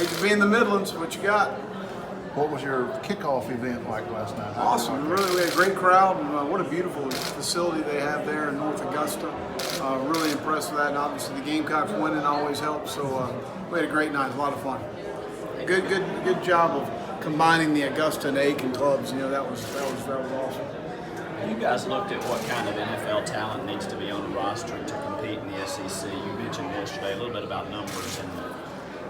Great to be in the Midlands. What you got? What was your kickoff event like last night? Awesome. Really, we had a great crowd. And, what a beautiful facility they have there in North Augusta. Really impressed with that. And obviously the Gamecocks winning always helps. So we had a great night. A lot of fun. Good job of combining the Augusta and Aiken clubs. You know, that was awesome. You guys looked at what kind of NFL talent needs to be on a roster to compete in the SEC. You mentioned yesterday a little bit about numbers and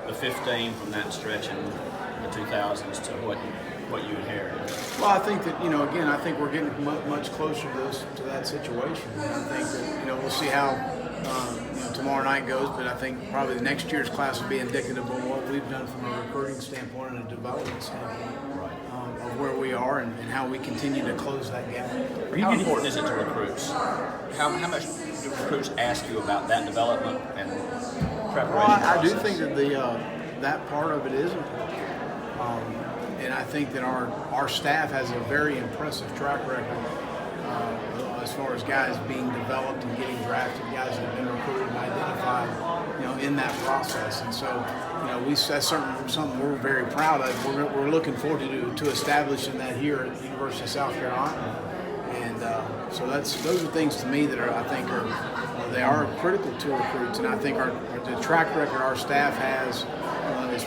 the 15 from that stretch in the 2000s to what you inherited. Well, I think that, again, I think we're getting much closer to that situation. And I think that, we'll see how tomorrow night goes, but I think probably the next year's class will be indicative of what we've done from a recruiting standpoint and a development standpoint of where we are and how we continue to close that gap. How important is it to recruits? How much do recruits ask you about that development and preparation I do process? think that that part of it is important. And I think that our staff has a very impressive track record as far as guys being developed and getting drafted, guys that have been recruited and identified, in that process. And so, that's something we're very proud of. We're looking forward to establishing that here at the University of South Carolina. And so those are things to me that I think are critical to recruits. And I think the track record our staff has is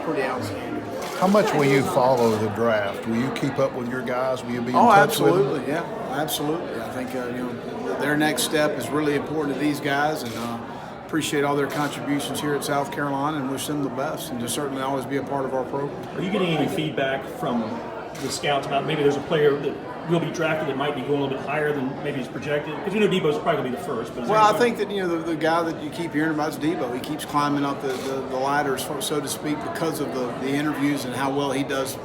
pretty outstanding. How much will you follow the draft? Will you keep up with your guys? Will you be in touch with them? Absolutely, yeah, absolutely. I think their next step is really important to these guys, and appreciate all their contributions here at South Carolina, and wish them the best, and to certainly always be a part of our program. Are you getting any feedback from the scouts about maybe there's a player that will be drafted that might be going a little bit higher than maybe is projected? Because Debo's probably going to be the first. But well, I think that the guy that you keep hearing about is Debo. He keeps climbing up the ladder, so to speak, because of the interviews and how well he does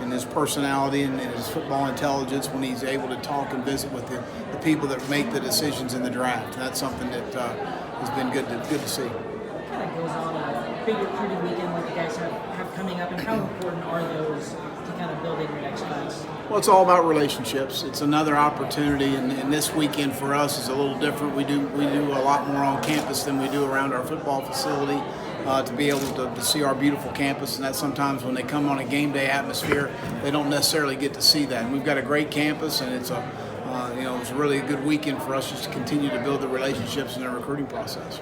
in his personality and his football intelligence when he's able to talk and visit with the people that make the decisions in the draft. That's something that has been good to see. What kind of goes on a big recruiting weekend like you guys have coming up, and how important are those to kind of building your next class? Well, it's all about relationships. It's another opportunity, and this weekend for us is a little different. We do a lot more on campus than we do around our football facility to be able to see our beautiful campus, and that sometimes when they come on a game day atmosphere, they don't necessarily get to see that. And we've got a great campus, and it's a really a good weekend for us just to continue to build the relationships in the recruiting process.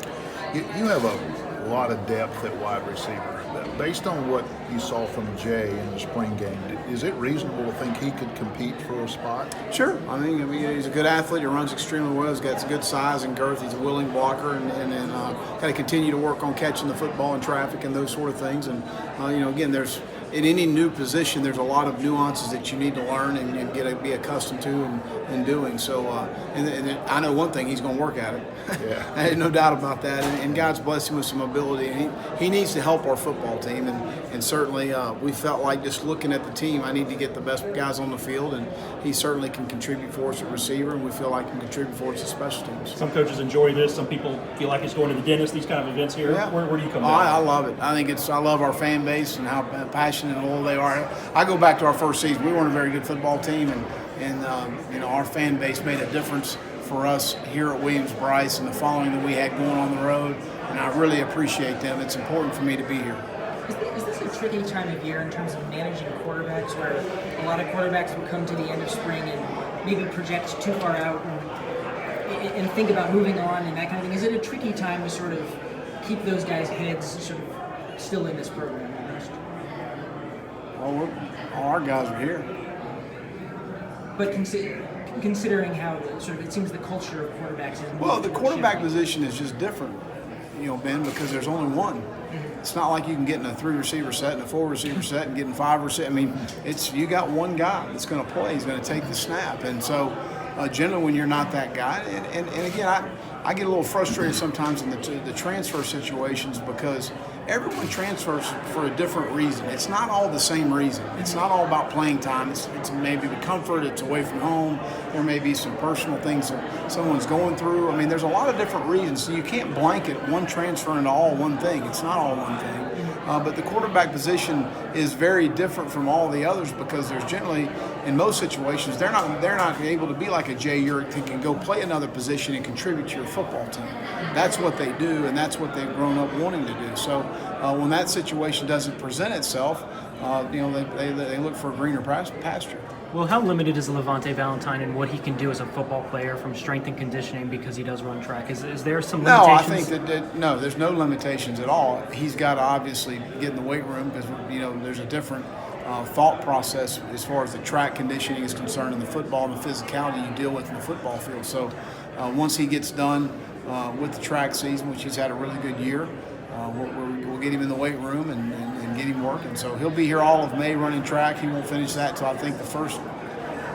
You have a lot of depth at wide receiver. Based on what you saw from Jay in the spring game, is it reasonable to think he could compete for a spot? Sure. I mean, he's a good athlete. He runs extremely well. He's got good size and girth. He's a willing blocker, and got to continue to work on catching the football in traffic and those sort of things. And again, there's in any new position, there's a lot of nuances that you need to learn and be accustomed to and doing. So, and I know one thing: he's going to work at it. Yeah. I had no doubt about that. And God's blessed him with some ability. And he needs to help our football team. And certainly, we felt like just looking at the team, I need to get the best guys on the field. And he certainly can contribute for us at receiver, and we feel like he can contribute for us at special teams. Some coaches enjoy this. Some people feel like it's going to the dentist. These kind of events here. Yeah. Where do you come down? I love it. I think I love our fan base and how passionate and loyal they are. I go back to our first season. We weren't a very good football team, and our fan base made a difference for us here at Williams-Brice and the following that we had going on the road, and I really appreciate them. It's important for me to be here. Is this a tricky time of year in terms of managing quarterbacks, where a lot of quarterbacks will come to the end of spring and maybe project too far out and think about moving on and that kind of thing? Is it a tricky time to sort of keep those guys' heads sort of still in this program almost? Well, all our guys are here. But considering how it seems the culture of quarterbacks is moving. Well, the towards quarterback shifting. position is just different, Ben, because there's only one. It's not like you can get in a 3-receiver set and a 4-receiver set and getting 5 receivers. I mean, you got one guy that's going to play. He's going to take the snap, and so generally when you're not that guy, and again, I get a little frustrated sometimes in the transfer situations because everyone transfers for a different reason. It's not all the same reason. It's not all about playing time. It's maybe the comfort. It's away from home. There may be some personal things that someone's going through. I mean, there's a lot of different reasons. So you can't blanket one transfer into all one thing. It's not all one thing. But the quarterback position is very different from all the others because there's generally, in most situations, they're not able to be like a Jay Urich who can go play another position and contribute to your football team. That's what they do, and that's what they've grown up wanting to do. So when that situation doesn't present itself, they look for a greener pasture. Well, how limited is Levante Valentine and what he can do as a football player from strength and conditioning because he does run track? Is there some No, I limitations? think that there's no limitations at all. He's got to obviously get in the weight room because there's a different thought process as far as the track conditioning is concerned in the football and the physicality you deal with in the football field. So once he gets done with the track season, which he's had a really good year, we'll get him in the weight room and get him working. So he'll be here all of May running track. He won't finish that till I think the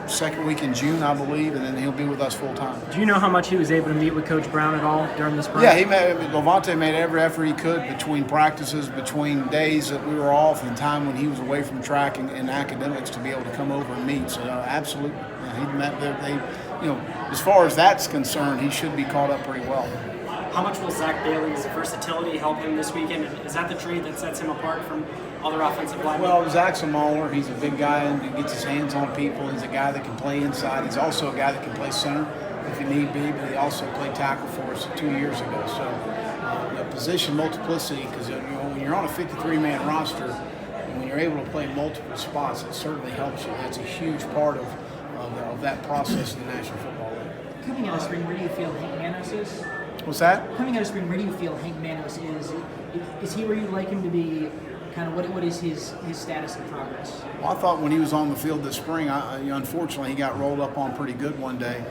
second week in June, I believe, and then he'll be with us full time. Do you know how much he was able to meet with Coach Brown at all during the spring? Yeah, Levante made every effort he could between practices, between days that we were off, and time when he was away from track and academics to be able to come over and meet. So absolutely, he met. As far as that's concerned, he should be caught up pretty well. How much will Zach Bailey's versatility help him this weekend? Is that the trait that sets him apart from other offensive linemen? Well, Zach's a mauler. He's a big guy and he gets his hands on people. He's a guy that can play inside. He's also a guy that can play center if he need be, but he also played tackle for us 2 years ago. So the position multiplicity, because when you're on a 53-man roster, and when you're able to play multiple spots, it certainly helps you. That's a huge part of that process in the National Football League. Coming out of spring, where do you feel Hank Manos is? What's that? Coming out of spring, where do you feel Hank Manos is? Is he where you'd like him to be? Kind of what is his status and progress? Well, I thought when he was on the field this spring, unfortunately he got rolled up on pretty good one day.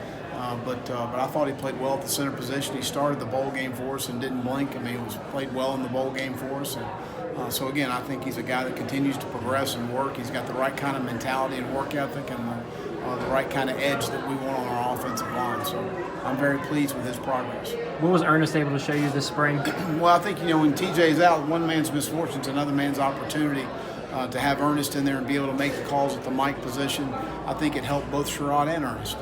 But I thought he played well at the center position. He started the bowl game for us and didn't blink. I mean, he played well in the bowl game for us. And, so again, I think he's a guy that continues to progress and work. He's got the right kind of mentality and work ethic and the right kind of edge that we want on our offensive line. So I'm very pleased with his progress. What was Ernest able to show you this spring? Well, I think, when TJ's out, one man's misfortune is another man's opportunity. To have Ernest in there and be able to make the calls at the mic position, I think it helped both Sherrod and Ernest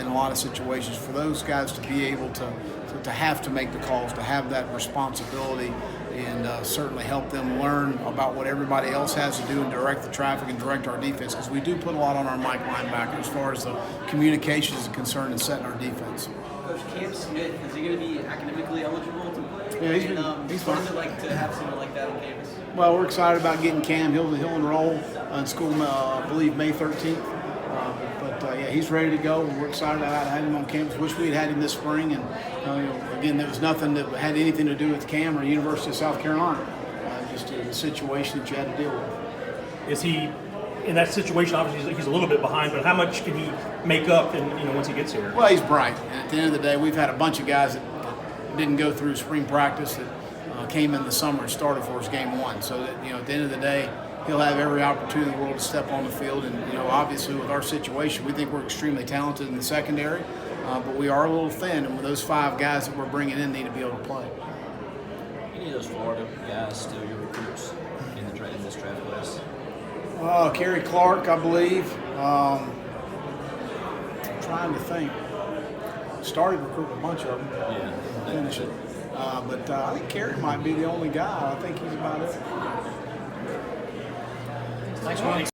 in a lot of situations. For those guys to be able to have to make the calls, to have that responsibility, and certainly help them learn about what everybody else has to do and direct the traffic and direct our defense, because we do put a lot on our mic linebacker as far as the communication is concerned and setting our defense. Coach Cam Smith, is he going to be academically eligible to play? Yeah, he's What fine. is it like to have someone like that on campus? Well, we're excited about getting Cam. He'll enroll in school, I believe, May 13th. Yeah, he's ready to go, and we're excited to have him on campus. Wish we had him this spring, and again, there was nothing that had anything to do with Cam or University of South Carolina. Just the situation that you had to deal with. Is he in that situation? Obviously, he's a little bit behind, but how much can he make up? And once he gets here, Well, he's bright, and at the end of the day, we've had a bunch of guys that didn't go through spring practice that came in the summer and started for us game one. So that at the end of the day, he'll have every opportunity in the world to step on the field. And obviously, with our situation, we think we're extremely talented in the secondary, but we are a little thin. And with those 5 guys that we're bringing in, need to be able to play. Any of those Florida guys still your recruits in this draft class? Kerry Clark, I believe. I'm trying to think. Started recruiting a bunch of them. Yeah. Finish it. But I think Kerry might be the only guy. I think he's about it. Thanks, Ronnie.